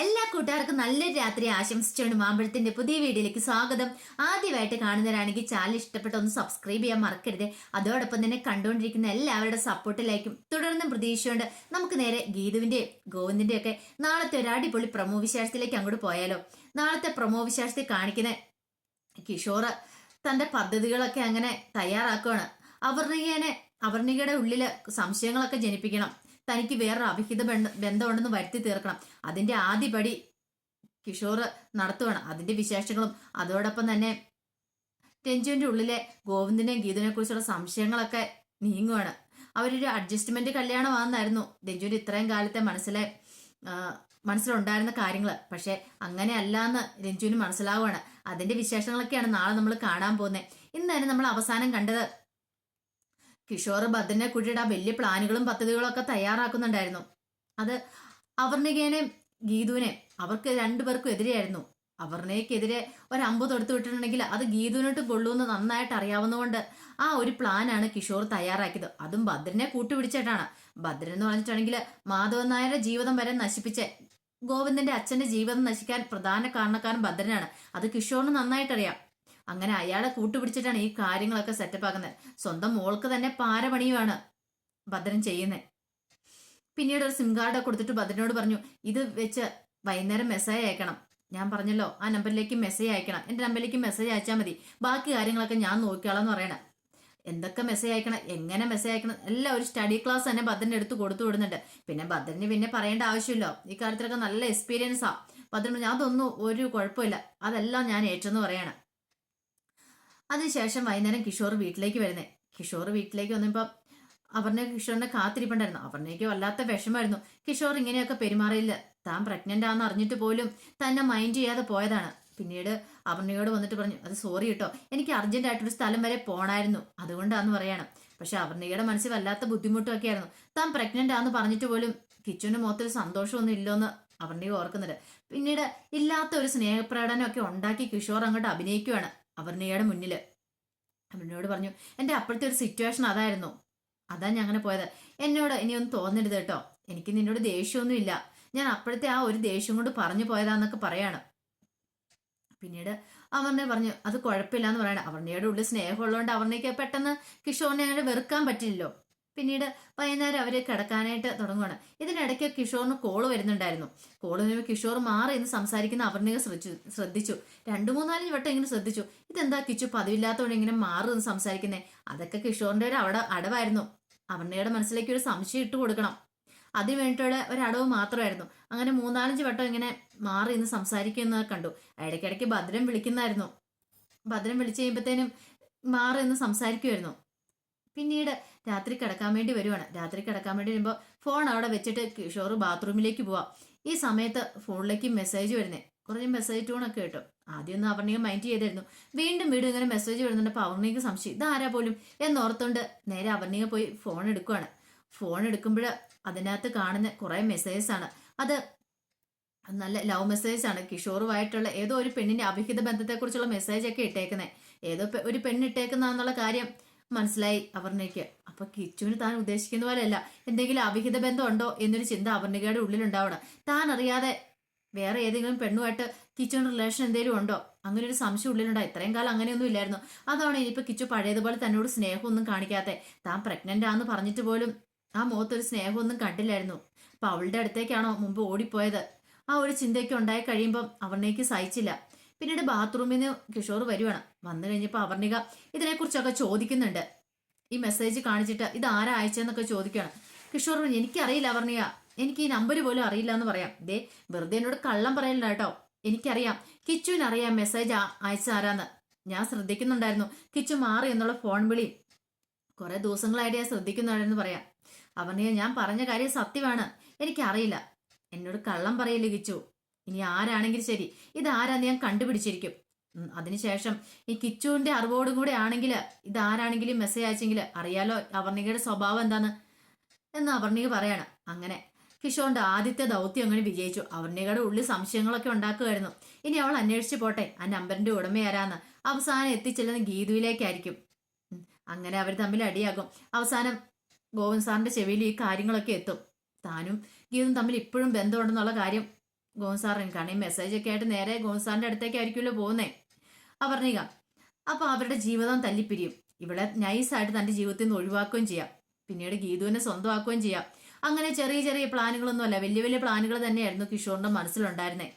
എല്ലാ കൂട്ടുകാർക്കും നല്ലൊരു രാത്രി ആശംസിച്ചുകൊണ്ട് മാമ്പഴത്തിന്റെ പുതിയ വീഡിയോയിലേക്ക് സ്വാഗതം. ആദ്യമായിട്ട് കാണുന്നവരാണെങ്കിൽ ചാനൽ ഇഷ്ടപ്പെട്ട ഒന്ന് സബ്സ്ക്രൈബ് ചെയ്യാൻ മറക്കരുത്. അതോടൊപ്പം തന്നെ കണ്ടുകൊണ്ടിരിക്കുന്ന എല്ലാവരുടെ സപ്പോർട്ടിലേക്കും തുടർന്നും പ്രതീക്ഷയുണ്ട്. നമുക്ക് നേരെ ഗീതുവിന്റെ ഗോവിന്ദിന്റെ ഒക്കെ നാളത്തെ ഒരു അടിപൊളി പ്രൊമോ വിശേഷത്തിലേക്ക് അങ്ങോട്ട് പോയാലോ. നാളത്തെ പ്രൊമോ വിശേഷത്തിൽ കാണിക്കുന്ന കിഷോർ തന്റെ പദ്ധതികളൊക്കെ അങ്ങനെ തയ്യാറാക്കുകയാണ്. അവർണികയുടെ ഉള്ളില് സംശയങ്ങളൊക്കെ ജനിപ്പിക്കണം. തനിക്ക് വേറൊരു അവിഹിത ബന്ധമുണ്ടെന്ന് വരുത്തി തീർക്കണം. അതിന്റെ ആദ്യപടി കിഷോർ നടത്തുകയാണ്. അതിന്റെ വിശേഷങ്ങളും അതോടൊപ്പം തന്നെ രഞ്ജുവിന്റെ ഉള്ളിലെ ഗോവിന്ദിനെയും ഗീതുവിനെ കുറിച്ചുള്ള സംശയങ്ങളൊക്കെ നീങ്ങുകയാണ്. അവരൊരു അഡ്ജസ്റ്റ്മെന്റ് കല്യാണമാണെന്നായിരുന്നു രഞ്ജുവിന്റെ ഇത്രയും കാലത്തെ മനസ്സിലുണ്ടായിരുന്ന കാര്യങ്ങൾ. പക്ഷെ അങ്ങനെയല്ല എന്ന് രഞ്ജുവിന് മനസ്സിലാവുകയാണ്. അതിന്റെ വിശേഷങ്ങളൊക്കെയാണ് നാളെ നമ്മൾ കാണാൻ പോകുന്നത്. ഇന്ന് തന്നെ നമ്മൾ അവസാനം കണ്ടത് കിഷോർ ഭദ്രനെ കൂട്ടിയിട്ട് ആ വലിയ പ്ലാനുകളും പദ്ധതികളും ഒക്കെ തയ്യാറാക്കുന്നുണ്ടായിരുന്നു. അത് അവർണികേനെയും ഗീതുവിനെ അവർക്ക് രണ്ടുപേർക്കും എതിരെയായിരുന്നു. അവർണയ്ക്കെതിരെ ഒരു അമ്പ് തൊടുത്തു വിട്ടിട്ടുണ്ടെങ്കിൽ അത് ഗീതുവിനോട്ട് കൊള്ളൂന്ന് നന്നായിട്ട് അറിയാവുന്നതുകൊണ്ട് ആ ഒരു പ്ലാനാണ് കിഷോർ തയ്യാറാക്കിയത്. അതും ഭദ്രനെ കൂട്ടുപിടിച്ചിട്ടാണ്. ഭദ്രൻ എന്ന് പറഞ്ഞിട്ടുണ്ടെങ്കിൽ മാധവൻ നായരുടെ ജീവിതം വരെ നശിപ്പിച്ച് ഗോവിന്ദന്റെ അച്ഛന്റെ ജീവിതം നശിക്കാൻ പ്രധാന കാരണക്കാരൻ ഭദ്രനാണ്. അത് കിഷോറിന് നന്നായിട്ടറിയാം. അങ്ങനെ അയാളെ കൂട്ടുപിടിച്ചിട്ടാണ് ഈ കാര്യങ്ങളൊക്കെ സെറ്റപ്പ് ആക്കുന്നത്. സ്വന്തം മോൾക്ക് തന്നെ പാരപണിയുമാണ് ഭദ്രൻ ചെയ്യുന്നത്. പിന്നീട് ഒരു സിം കാർഡ് കൊടുത്തിട്ട് ഭദ്രനോട് പറഞ്ഞു, ഇത് വെച്ച് വൈകുന്നേരം മെസ്സേജ് അയക്കണം. ഞാൻ പറഞ്ഞല്ലോ ആ നമ്പറിലേക്ക് മെസ്സേജ് അയക്കണം. എന്റെ നമ്പറിലേക്ക് മെസ്സേജ് അയച്ചാൽ മതി. ബാക്കി കാര്യങ്ങളൊക്കെ ഞാൻ നോക്കിയാളോ എന്ന് പറയണം. എന്തൊക്കെ മെസ്സേജ് അയക്കണം, എങ്ങനെ മെസ്സേജ് അയക്കണം, എല്ലാം ഒരു സ്റ്റഡി ക്ലാസ് തന്നെ ഭദ്രന്റെ അടുത്ത് കൊടുത്തു വിടുന്നുണ്ട്. പിന്നെ ഭദ്രന് പിന്നെ പറയേണ്ട ആവശ്യമില്ലോ. ഈ കാര്യത്തിലൊക്കെ നല്ല എക്സ്പീരിയൻസാ. ഭദ്രൻ പറഞ്ഞു, അതൊന്നും ഒരു കുഴപ്പമില്ല, അതെല്ലാം ഞാൻ ഏറ്റെന്ന് പറയണം. അതിനുശേഷം വൈകുന്നേരം കിഷോർ വീട്ടിലേക്ക് വരുന്നേ. കിഷോർ വീട്ടിലേക്ക് വന്നപ്പോൾ കിഷോറിനെ കാത്തിരിപ്പുണ്ടായിരുന്നു. അപർണയ്ക്ക് വല്ലാത്ത വിഷമായിരുന്നു. കിഷോർ ഇങ്ങനെയൊക്കെ പെരുമാറിയില്ല. താൻ പ്രഗ്നന്റ് ആണെന്ന് അറിഞ്ഞിട്ട് പോലും തന്നെ മൈൻഡ് ചെയ്യാതെ പോയതാണ്. പിന്നീട് അപർണയോട് വന്നിട്ട് പറഞ്ഞു, അത് സോറി കേട്ടോ, എനിക്ക് അർജന്റായിട്ടൊരു സ്ഥലം വരെ പോണായിരുന്നു, അതുകൊണ്ടാന്ന് പറയണം. പക്ഷെ അപർണയുടെ മനസ്സിൽ വല്ലാത്ത ബുദ്ധിമുട്ടൊക്കെ ആയിരുന്നു. താൻ പ്രഗ്നന്റ് ആണെന്ന് പറഞ്ഞിട്ട് പോലും കിച്ചുവിന്റെ മുഖത്തൊരു സന്തോഷമൊന്നും ഇല്ലോന്ന് അപർണയെ ഓർക്കുന്നുണ്ട്. പിന്നീട് ഇല്ലാത്ത ഒരു സ്നേഹപ്രകടനമൊക്കെ ഉണ്ടാക്കി കിഷോർ അങ്ങോട്ട് അഭിനയിക്കുവാണ് അപർണയുടെ മുന്നിൽ. അപർണയോട് പറഞ്ഞു, എൻ്റെ അപ്പോഴത്തെ ഒരു സിറ്റുവേഷൻ അതായിരുന്നു, അതാ ഞാൻ അങ്ങനെ പോയത്. എന്നോട് ഇനിയൊന്നും തോന്നരുത് കേട്ടോ, എനിക്ക് നിന്നോട് ദേഷ്യമൊന്നും ഇല്ല, ഞാൻ അപ്പോഴത്തെ ആ ഒരു ദേഷ്യം കൊണ്ട് പറഞ്ഞു പോയതാന്നൊക്കെ പറയാണ്. പിന്നീട് അപർണ പറഞ്ഞു, അത് കുഴപ്പമില്ല എന്ന് പറയണം. അപർണയുടെ ഉള്ളിൽ സ്നേഹമുള്ളതുകൊണ്ട് അപർണയ്ക്ക് പെട്ടെന്ന് കിഷോറിനെ അങ്ങനെ വെറുക്കാൻ പറ്റില്ലല്ലോ. പിന്നീട് വൈകുന്നേരം അവര് കിടക്കാനായിട്ട് തുടങ്ങുകയാണ്. ഇതിനിടയ്ക്ക് കിഷോറിന് കോള് വരുന്നുണ്ടായിരുന്നു. കോള് വരുമ്പോൾ കിഷോർ മാറി എന്ന് സംസാരിക്കുന്ന അപർണയെ ശ്രദ്ധിച്ചു. 2-3-4 വട്ടം ഇങ്ങനെ ശ്രദ്ധിച്ചു. ഇതെന്താ കിച്ചു പതിവില്ലാത്തതുകൊണ്ട് ഇങ്ങനെ മാറി എന്ന് സംസാരിക്കുന്നേ? അതൊക്കെ കിഷോറിന്റെ ഒരു അടവായിരുന്നു. അപർണയുടെ മനസ്സിലേക്ക് ഒരു സംശയം ഇട്ട് കൊടുക്കണം, അതിന് വേണ്ടിയിട്ടുള്ള ഒരു അടവ് മാത്രമായിരുന്നു. അങ്ങനെ 3-4 വട്ടം ഇങ്ങനെ മാറി എന്ന് സംസാരിക്കുന്നത് കണ്ടു. ഇടയ്ക്കിടയ്ക്ക് ഭദ്രൻ വിളിക്കുന്നായിരുന്നു. ഭദ്രൻ വിളിച്ചു കഴിയുമ്പോഴത്തേനും മാറി എന്ന് സംസാരിക്കുമായിരുന്നു. പിന്നീട് രാത്രി കിടക്കാൻ വേണ്ടി വരുവാണ്. രാത്രി കിടക്കാൻ വേണ്ടി വരുമ്പോൾ ഫോൺ അവിടെ വെച്ചിട്ട് കിഷോർ ബാത്റൂമിലേക്ക് പോവാം. ഈ സമയത്ത് ഫോണിലേക്ക് മെസ്സേജ് വരുന്നേ. കുറച്ച് മെസ്സേജ് ടൂണൊക്കെ കിട്ടും. ആദ്യമൊന്നും അപർണയെ മൈൻഡ് ചെയ്തായിരുന്നു. വീണ്ടും ഇങ്ങനെ മെസ്സേജ് വരുന്നുണ്ട്. അപ്പൊ അപർണയ്ക്ക് സംശയം, ഇതാരാ പോലും എന്നോർത്തോണ്ട് നേരെ അപർണയെ പോയി ഫോൺ എടുക്കുവാണ്. ഫോൺ എടുക്കുമ്പോൾ അതിനകത്ത് കാണുന്ന കുറെ മെസ്സേജസ് ആണ്. അത് നല്ല ലവ് മെസ്സേജ് ആണ്. കിഷോറുമായിട്ടുള്ള ഏതോ ഒരു പെണ്ണിന്റെ അവിഹിത ബന്ധത്തെക്കുറിച്ചുള്ള മെസ്സേജ് ഒക്കെ ഇട്ടേക്കുന്നത്. ഏതോ ഒരു പെണ്ണിട്ടേക്കുന്ന കാര്യം മനസ്സിലായി അപർണയ്ക്ക്. അപ്പൊ കിച്ചുവിന് താൻ ഉദ്ദേശിക്കുന്ന പോലെയല്ല, എന്തെങ്കിലും അവിഹിത ബന്ധം ഉണ്ടോ എന്നൊരു ചിന്ത അപർണയുടെ ഉള്ളിലുണ്ടാവണം. താൻ അറിയാതെ വേറെ ഏതെങ്കിലും പെണ്ണുമായിട്ട് കിച്ചുവിന് റിലേഷൻ എന്തെങ്കിലും ഉണ്ടോ, അങ്ങനെ ഒരു സംശയം ഉള്ളിലുണ്ടോ. ഇത്രയും കാലം അങ്ങനെയൊന്നും ഇല്ലായിരുന്നു. അതാണ് ഇനിയിപ്പോ കിച്ചു പഴയതുപോലെ തന്നോട് സ്നേഹമൊന്നും കാണിക്കാതെ. താൻ പ്രഗ്നന്റ് ആണെന്ന് പറഞ്ഞിട്ട് പോലും ആ മുഖത്തൊരു സ്നേഹമൊന്നും കണ്ടില്ലായിരുന്നു. അപ്പൊ അവളുടെ അടുത്തേക്കാണോ മുമ്പ് ഓടിപ്പോയത്? ആ ഒരു ചിന്തയൊക്കെ ഉണ്ടായി കഴിയുമ്പോൾ അപർണയ്ക്ക് സഹിച്ചില്ല. പിന്നീട് ബാത്റൂമിൽ നിന്ന് കിഷോർ വരുവാണ്. വന്നു കഴിഞ്ഞപ്പോൾ അപർണിക ഇതിനെക്കുറിച്ചൊക്കെ ചോദിക്കുന്നുണ്ട്. ഈ മെസ്സേജ് കാണിച്ചിട്ട് ഇത് ആരാ അയച്ചെന്നൊക്കെ ചോദിക്കുകയാണ്. കിഷോർ പറഞ്ഞു, എനിക്കറിയില്ല അപർണിക, എനിക്ക് ഈ നമ്പർ പോലും അറിയില്ല എന്ന് പറയാം. ദേ വെറുതെ എന്നോട് കള്ളം പറയില്ല കേട്ടോ, എനിക്കറിയാം, കിച്ചുവിനറിയാം മെസ്സേജ് അയച്ച ആരാന്ന്. ഞാൻ ശ്രദ്ധിക്കുന്നുണ്ടായിരുന്നു. കിച്ചു മാറി എന്നുള്ള ഫോൺ വിളി കുറെ ദിവസങ്ങളായിട്ട് ഞാൻ ശ്രദ്ധിക്കുന്നുണ്ടായിരുന്നു പറയാം. അപർണിക, ഞാൻ പറഞ്ഞ കാര്യം സത്യമാണ്, എനിക്കറിയില്ല, എന്നോട് കള്ളം പറയില്ല കിച്ചു. ഇനി ആരാണെങ്കിലും ശരി, ഇതാരാന്ന് ഞാൻ കണ്ടുപിടിച്ചിരിക്കും. അതിനുശേഷം ഈ കിച്ചുവിന്റെ അറിവോടും കൂടെ ആണെങ്കിൽ ഇതാരാണെങ്കിലും മെസ്സേജ് അയച്ചെങ്കിൽ അറിയാലോ അപർണികയുടെ സ്വഭാവം എന്താന്ന് എന്ന് അപർണിക പറയാണ്. അങ്ങനെ കിഷോറിന്റെ ആദ്യത്തെ ദൗത്യം അങ്ങനെ വിജയിച്ചു. അപർണികയുടെ ഉള്ളിൽ സംശയങ്ങളൊക്കെ ഉണ്ടാക്കുമായിരുന്നു. ഇനി അവൾ അന്വേഷിച്ചു പോട്ടെ ആ നമ്പറിന്റെ ഉടമയാരാന്ന്. അവസാനം എത്തിച്ചെല്ലുന്ന ഗീതുവിലേക്കായിരിക്കും. അങ്ങനെ അവർ തമ്മിൽ അടിയാകും. അവസാനം ഗോവിന്ദ് സാറിന്റെ ചെവിയിൽ ഈ കാര്യങ്ങളൊക്കെ എത്തും. താനും ഗീതും തമ്മിൽ ഇപ്പോഴും ബന്ധമുണ്ടെന്നുള്ള കാര്യം ഗോൺസാറിന്. കാരണം ഈ മെസ്സേജ് ഒക്കെ ആയിട്ട് നേരെ ഗോൺസാറിന്റെ അടുത്തേക്കായിരിക്കുമല്ലോ പോകുന്നേ അപർണിക. അപ്പൊ അവരുടെ ജീവിതം തല്ലിപ്പിരിയും. ഇവിടെ നൈസായിട്ട് തന്റെ ജീവിതത്തിൽ നിന്ന് ഒഴിവാക്കുകയും ചെയ്യാം. പിന്നീട് ഗീതുവിനെ സ്വന്തമാക്കുകയും ചെയ്യാം. അങ്ങനെ ചെറിയ ചെറിയ പ്ലാനുകളൊന്നും അല്ല, വലിയ വലിയ പ്ലാനുകൾ തന്നെയായിരുന്നു കിഷോറിന്റെ മനസ്സിലുണ്ടായിരുന്നേ.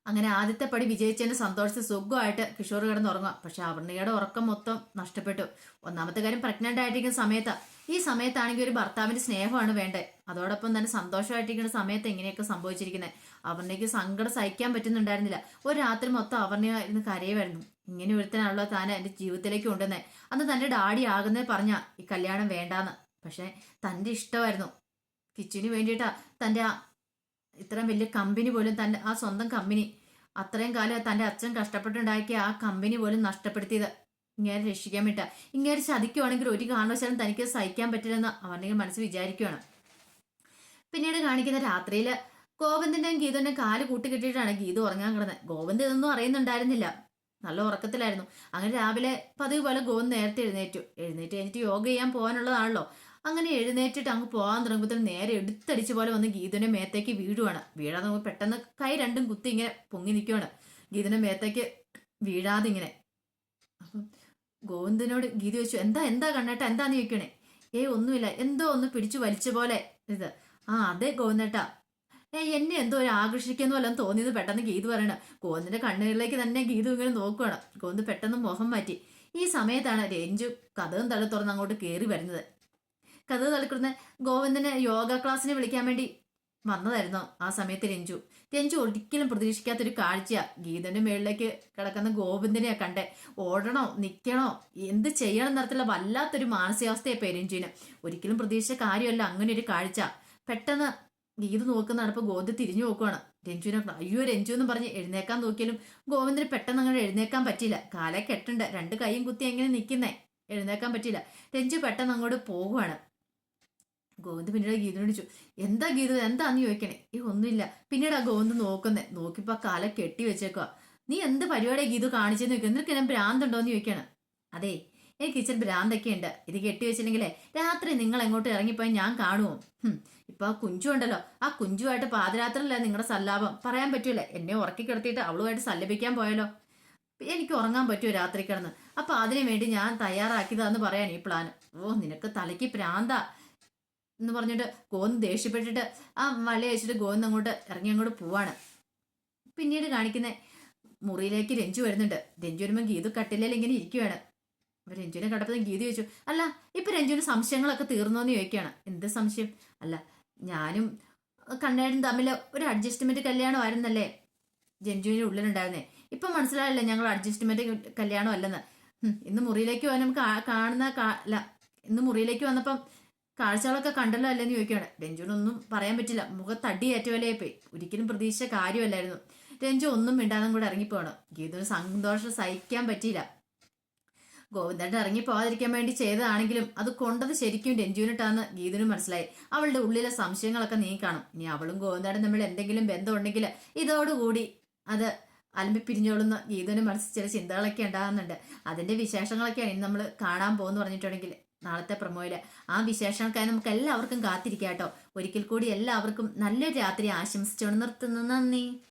അങ്ങനെ ആദ്യത്തെ പടി വിജയിച്ചതിന്റെ സന്തോഷത്തിൽ സുഖമായിട്ട് കിഷോർ കിടന്നുറങ്ങുക. പക്ഷെ അപർണികയുടെ ഉറക്കം മൊത്തം നഷ്ടപ്പെട്ടു. ഒന്നാമത്തെ കാര്യം പ്രഗ്നന്റ് ആയിട്ടിരിക്കുന്ന സമയത്ത്, ഈ സമയത്താണെങ്കിൽ ഒരു ഭർത്താവിന്റെ സ്നേഹമാണ് വേണ്ടത്. അതോടൊപ്പം തന്നെ സന്തോഷമായിട്ടിരിക്കുന്ന സമയത്ത് ഇങ്ങനെയൊക്കെ സംഭവിച്ചിരിക്കുന്നത്. അപർണയ്ക്ക് സങ്കടം സഹിക്കാൻ പറ്റുന്നുണ്ടായിരുന്നില്ല. ഒരു രാത്രി മൊത്തം അപർണ ഇരുന്ന് കരയുമായിരുന്നു. ഇങ്ങനെ ഒരുത്തനാണല്ലോ താൻ എന്റെ ജീവിതത്തിലേക്ക് കൊണ്ടുവന്നേ. അന്ന് തന്റെ ഡാഡി ആകുന്നേ പറഞ്ഞ ഈ കല്യാണം വേണ്ടാന്ന്. പക്ഷെ തന്റെ ഇഷ്ടമായിരുന്നു. കിച്ചുവിന് വേണ്ടിയിട്ടാ തന്റെ ഇത്രയും വലിയ കമ്പനി പോലും, തന്റെ ആ സ്വന്തം കമ്പനി, അത്രയും കാലം തന്റെ അച്ഛൻ കഷ്ടപ്പെട്ടുണ്ടാക്കിയ ആ കമ്പനി പോലും നഷ്ടപ്പെടുത്തിയത് ഇങ്ങനെ രക്ഷിക്കാൻ വേണ്ടിട്ടാ. ഇങ്ങനെ ചതിക്കുവാണെങ്കിൽ ഒരു കാരണവശാലും തനിക്ക് സഹിക്കാൻ പറ്റില്ലെന്ന് അവന്റെ മനസ്സ് വിചാരിക്കുകയാണ്. പിന്നീട് കാണിക്കുന്ന രാത്രിയില് ഗോവിന്ദന്റെയും ഗീതുവിന്റെയും കാല് കൂട്ടിക്കെട്ടിയിട്ടാണ് ഗീതു ഉറങ്ങാൻ കിടന്നത്. ഗോവിന്ദ് ഇതൊന്നും അറിയുന്നുണ്ടായിരുന്നില്ല, നല്ല ഉറക്കത്തിലായിരുന്നു. അങ്ങനെ രാവിലെ പതിവ് പോലെ ഗോവിന്ദ് നേരത്തെ എഴുന്നേറ്റ് കഴിഞ്ഞിട്ട് യോഗ ചെയ്യാൻ പോകാനുള്ളതാണല്ലോ. അങ്ങനെ എഴുന്നേറ്റിട്ട് അങ്ങ് പോകാൻ തുടങ്ങുമ്പോൾ നേരെ എടുത്തടിച്ച പോലെ വന്ന് ഗീതുവിന്റെ മേത്തേക്ക് വീഴുവാണ്. വീഴാതെ നമുക്ക് പെട്ടെന്ന് കൈ രണ്ടും കുത്തി ഇങ്ങനെ പൊങ്ങി നിൽക്കുവാണ്. ഗീതുവിന്റെ മേത്തേക്ക് വീഴാതെ ഇങ്ങനെ. അപ്പം ഗോവിന്ദനോട് ഗീതു ചോദിച്ചു, എന്താ കണ്ണേട്ടാ, എന്താന്ന് ചോദിക്കണേ. ഒന്നുമില്ല, എന്തോ ഒന്ന് പിടിച്ചു വലിച്ച പോലെ ഇത്. അതെ ഗോവിന്ദേട്ടാ, എന്നെ എന്തോ ഒരു ആകർഷിക്കുന്നു വല്ലതും തോന്നിയത് പെട്ടെന്ന് ഗീതു പറയണ. ഗോവിന്ദിന്റെ കണ്ണുകളിലേക്ക് തന്നെ ഗീതു ഇങ്ങനെ നോക്കുവാണ്. ഗോവിന്ദ് പെട്ടെന്ന് മുഖം മാറ്റി. ഈ സമയത്താണ് രഞ്ജു കഥവും തള്ളി തുറന്ന് അങ്ങോട്ട് കയറി വരുന്നത്. കഥ തളിക്കുന്ന ഗോവിന്ദനെ യോഗ ക്ലാസ്സിന് വിളിക്കാൻ വേണ്ടി വന്നതായിരുന്നു ആ സമയത്ത് രഞ്ജു ഒരിക്കലും പ്രതീക്ഷിക്കാത്തൊരു കാഴ്ചയാ. ഗീതന്റെ മേളിലേക്ക് കിടക്കുന്ന ഗോവിന്ദനെയാ കണ്ടേ. ഓടണോ നിക്കണോ എന്ത് ചെയ്യണം തരത്തിലുള്ള വല്ലാത്തൊരു മാനസികാവസ്ഥയാ രഞ്ജുവിന്. ഒരിക്കലും പ്രതീക്ഷിച്ച കാര്യമല്ല അങ്ങനെ ഒരു കാഴ്ച. പെട്ടെന്ന് ഗീത നോക്കുന്നതാണ്. ഇപ്പൊ ഗോവിന്ദ് തിരിഞ്ഞു നോക്കുവാണ്. രഞ്ജുവിനെ അയ്യോ രഞ്ജു എന്ന് പറഞ്ഞ് എഴുന്നേക്കാൻ നോക്കിയാലും ഗോവിന്ദന് പെട്ടെന്ന് അങ്ങനെ എഴുന്നേക്കാൻ പറ്റിയില്ല. കാലെ കെട്ടുണ്ട്, രണ്ട് കൈയും കുത്തി എങ്ങനെ നിൽക്കുന്നേ, എഴുന്നേക്കാൻ പറ്റിയില്ല. രഞ്ജു പെട്ടെന്ന് അങ്ങോട്ട് പോകുവാണ്. ഗോവിന്ദ് പിന്നീട് ഗീതനോട് ചോദിച്ചു, എന്താ ഗീത എന്താന്ന് ചോദിക്കണേ. ഒന്നുമില്ല. പിന്നീട് ആ ഗോവിന്ദ് നോക്കിയപ്പോ കാല കെട്ടി വെച്ചേക്കുക. നീ എന്ത് പരിപാടിയാ ഗീതു കാണിച്ചെന്ന് ചോദിക്കും. നിനക്ക് ഞാൻ ഭ്രാന്തുണ്ടോന്ന് ചോദിക്കണം. അതെ, എനിക്ക് ഇച്ചിരി ഭ്രാന്തൊക്കെ ഉണ്ട്. ഇത് കെട്ടി വെച്ചില്ലെങ്കിലേ രാത്രി നിങ്ങൾ എങ്ങോട്ട് ഇറങ്ങിപ്പോയി ഞാൻ കാണുമോ? ഇപ്പൊ ആ കുഞ്ചു ഉണ്ടല്ലോ, ആ കുഞ്ചുമായിട്ട് പാതിരാത്രിയല്ല നിങ്ങളുടെ സല്ലാപം. പറയാൻ പറ്റൂലേ, എന്നെ ഉറക്കി കിടത്തിയിട്ട് അവളുമായിട്ട് സല്ലപിക്കാൻ പോയാലോ? എനിക്ക് ഉറങ്ങാൻ പറ്റുമോ രാത്രി കിടന്ന്? അപ്പൊ അതിനു വേണ്ടി ഞാൻ തയ്യാറാക്കിയതാന്ന് പറയാൻ ഈ പ്ലാൻ. നിനക്ക് തലയ്ക്ക് ഭ്രാന്താ എന്ന് പറഞ്ഞിട്ട് ഗോവിന്ദ് ദേഷ്യപ്പെട്ടിട്ട് ആ വല വെച്ചിട്ട് ഗോവിന്ദ് അങ്ങോട്ട് പോവാണ്. പിന്നീട് കാണിക്കുന്ന മുറിയിലേക്ക് രഞ്ജു വരുന്നുണ്ട്. രഞ്ജു വരുമ്പോൾ ഗീതു കട്ടിലേൽ ഇങ്ങനെ ഇരിക്കുവാണ്. അപ്പൊ രഞ്ജുവിനെ കണ്ടപ്പോൾ ഗീതു ചോദിച്ചു, അല്ല ഇപ്പൊ രഞ്ജുവിന് സംശയങ്ങളൊക്കെ തീർന്നോന്ന് ചോദിക്കുകയാണ്. എന്ത് സംശയം? അല്ല ഞാനും കണ്ണേടും തമ്മിൽ ഒരു അഡ്ജസ്റ്റ്മെന്റ് കല്യാണമായിരുന്നല്ലേ രഞ്ജുവിന്റെ ഉള്ളിലുണ്ടായിരുന്നേ. ഇപ്പൊ മനസ്സിലായല്ലേ ഞങ്ങൾ അഡ്ജസ്റ്റ്മെന്റ് കല്യാണം അല്ലെന്ന്. ഇന്ന് മുറിയിലേക്ക് പോകാൻ ഇന്ന് മുറിയിലേക്ക് വന്നപ്പം കാഴ്ചകളൊക്കെ കണ്ടല്ലോ അല്ലെന്ന് ചോദിക്കുകയാണ്. രഞ്ജുവിനൊന്നും പറയാൻ പറ്റില്ല. മുഖത്തടി ഏറ്റവല്ലേ പോയി. ഒരിക്കലും പ്രതീക്ഷിച്ച കാര്യമല്ലായിരുന്നു. രഞ്ജു ഒന്നും മിണ്ടാതും കൂടെ ഇറങ്ങിപ്പോകണം. ഗീതുവിന് സന്തോഷം സഹിക്കാൻ പറ്റിയില്ല. ഗോവിന്ദന്റെ ഇറങ്ങി പോകാതിരിക്കാൻ വേണ്ടി ചെയ്തതാണെങ്കിലും അത് കൊണ്ടത് ശരിക്കും രഞ്ജുവിനിട്ടാന്ന് ഗീതുവിന് മനസ്സിലായി. അവളുടെ ഉള്ളിലെ സംശയങ്ങളൊക്കെ നീക്കണം. ഇനി അവളും ഗോവിന്ദനും തമ്മിൽ എന്തെങ്കിലും ബന്ധമുണ്ടെങ്കിൽ ഇതോടുകൂടി അത് അലമ്പി പിരിഞ്ഞോളുന്ന ഗീതുവിന്റെ മനസ്സിൽ ചില ചിന്തകളൊക്കെ ഉണ്ടാകുന്നുണ്ട്. അതിന്റെ വിശേഷങ്ങളൊക്കെയാണ് ഇനി നമ്മൾ കാണാൻ പോകുന്നു പറഞ്ഞിട്ടുണ്ടെങ്കിൽ നാളത്തെ പ്രൊമോയില്. ആ വിശേഷങ്ങൾക്കായി നമുക്ക് എല്ലാവർക്കും കാത്തിരിക്കാം കേട്ടോ. ഒരിക്കൽ കൂടി എല്ലാവർക്കും നല്ലൊരു രാത്രി ആശംസിച്ചുകൊണ്ട് നിർത്തുന്നു. നന്ദി.